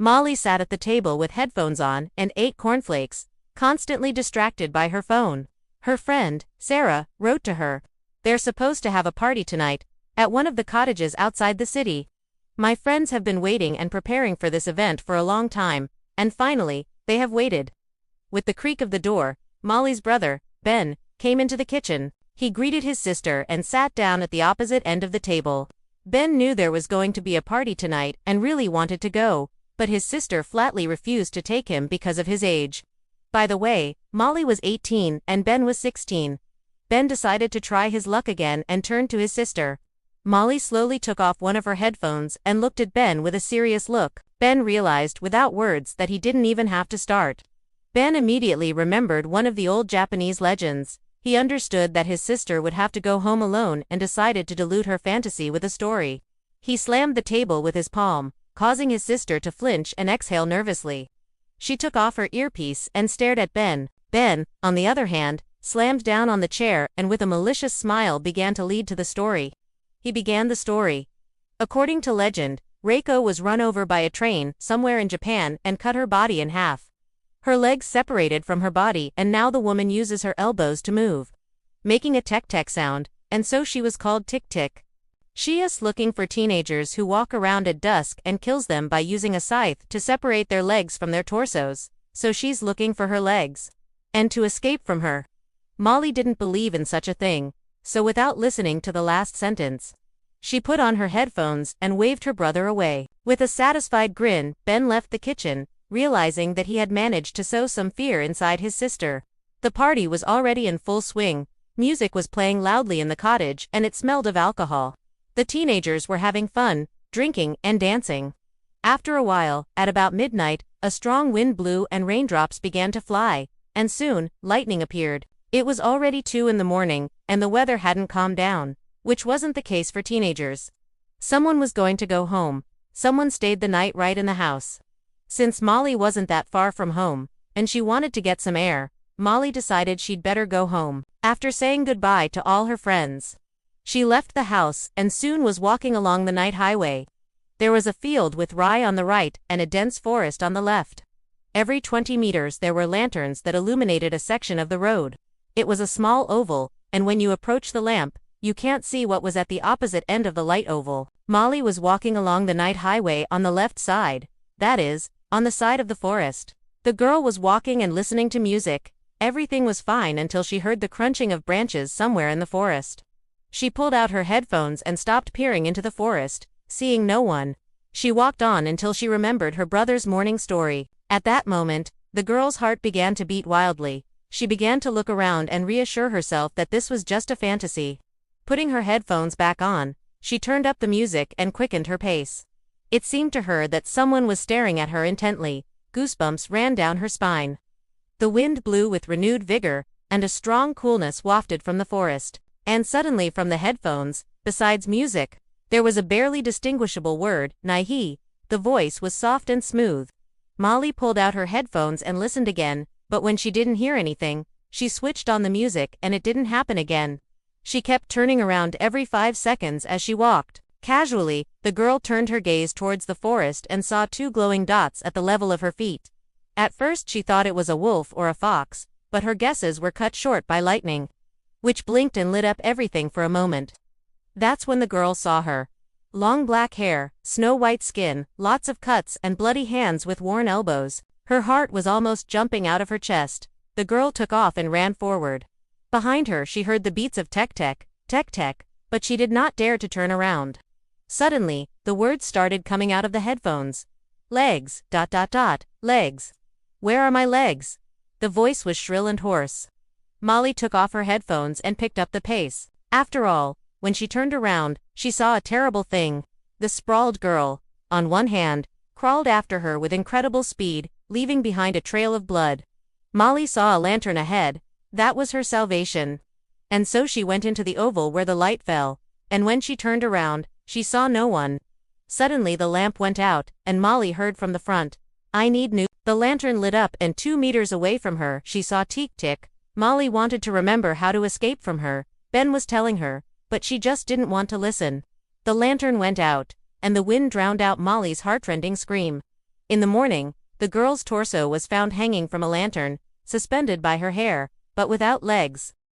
Molly sat at the table with headphones on and ate cornflakes, constantly distracted by her phone. Her friend, Sarah, wrote to her. They're supposed to have a party tonight, at one of the cottages outside the city. My friends have been waiting and preparing for this event for a long time, and finally, they have waited. With the creak of the door, Molly's brother, Ben, came into the kitchen. He greeted his sister and sat down at the opposite end of the table. Ben knew there was going to be a party tonight and really wanted to go, but his sister flatly refused to take him because of his age. By the way, Molly was 18 and Ben was 16. Ben decided to try his luck again and turned to his sister. Molly slowly took off one of her headphones and looked at Ben with a serious look. Ben realized without words that he didn't even have to start. Ben immediately remembered one of the old Japanese legends. He understood that his sister would have to go home alone and decided to dilute her fantasy with a story. He slammed the table with his palm, causing his sister to flinch and exhale nervously. She took off her earpiece and stared at Ben. Ben, on the other hand, slammed down on the chair and with a malicious smile began to lead to the story. He began the story. According to legend, Reiko was run over by a train somewhere in Japan and cut her body in half. Her legs separated from her body and now the woman uses her elbows to move, making a tek-tek sound, and so she was called Tik-Tik. She is looking for teenagers who walk around at dusk and kills them by using a scythe to separate their legs from their torsos, so she's looking for her legs. And to escape from her. Molly didn't believe in such a thing, so without listening to the last sentence, she put on her headphones and waved her brother away. With a satisfied grin, Ben left the kitchen, realizing that he had managed to sow some fear inside his sister. The party was already in full swing, music was playing loudly in the cottage and it smelled of alcohol. The teenagers were having fun, drinking, and dancing. After a while, at about midnight, a strong wind blew and raindrops began to fly, and soon, lightning appeared. It was already 2 in the morning, and the weather hadn't calmed down, which wasn't the case for teenagers. Someone was going to go home. Someone stayed the night right in the house. Since Molly wasn't that far from home, and she wanted to get some air, Molly decided she'd better go home. After saying goodbye to all her friends, she left the house and soon was walking along the night highway. There was a field with rye on the right and a dense forest on the left. Every 20 meters there were lanterns that illuminated a section of the road. It was a small oval, and when you approach the lamp, you can't see what was at the opposite end of the light oval. Molly was walking along the night highway on the left side, that is, on the side of the forest. The girl was walking and listening to music. Everything was fine until she heard the crunching of branches somewhere in the forest. She pulled out her headphones and stopped peering into the forest, seeing no one. She walked on until she remembered her brother's morning story. At that moment, the girl's heart began to beat wildly. She began to look around and reassure herself that this was just a fantasy. Putting her headphones back on, she turned up the music and quickened her pace. It seemed to her that someone was staring at her intently. Goosebumps ran down her spine. The wind blew with renewed vigor, and a strong coolness wafted from the forest. And suddenly from the headphones, besides music, there was a barely distinguishable word, Naihi. The voice was soft and smooth. Molly pulled out her headphones and listened again, but when she didn't hear anything, she switched on the music and it didn't happen again. She kept turning around every 5 seconds as she walked. Casually, the girl turned her gaze towards the forest and saw 2 glowing dots at the level of her feet. At first she thought it was a wolf or a fox, but her guesses were cut short by lightning, which blinked and lit up everything for a moment. That's when the girl saw her. Long black hair, snow-white skin, lots of cuts and bloody hands with worn elbows. Her heart was almost jumping out of her chest. The girl took off and ran forward. Behind her she heard the beats of tek-tek, tek-tek, but she did not dare to turn around. Suddenly, the words started coming out of the headphones. Legs, ... legs. Where are my legs? The voice was shrill and hoarse. Molly took off her headphones and picked up the pace. After all, when she turned around, she saw a terrible thing. The sprawled girl, on one hand, crawled after her with incredible speed, leaving behind a trail of blood. Molly saw a lantern ahead. That was her salvation. And so she went into the oval where the light fell, and when she turned around, she saw no one. Suddenly the lamp went out, and Molly heard from the front, "I need new." The lantern lit up and 2 meters away from her, she saw Tik-Tik. Molly wanted to remember how to escape from her. Ben was telling her, but she just didn't want to listen. The lantern went out, and the wind drowned out Molly's heartrending scream. In the morning, the girl's torso was found hanging from a lantern, suspended by her hair, but without legs.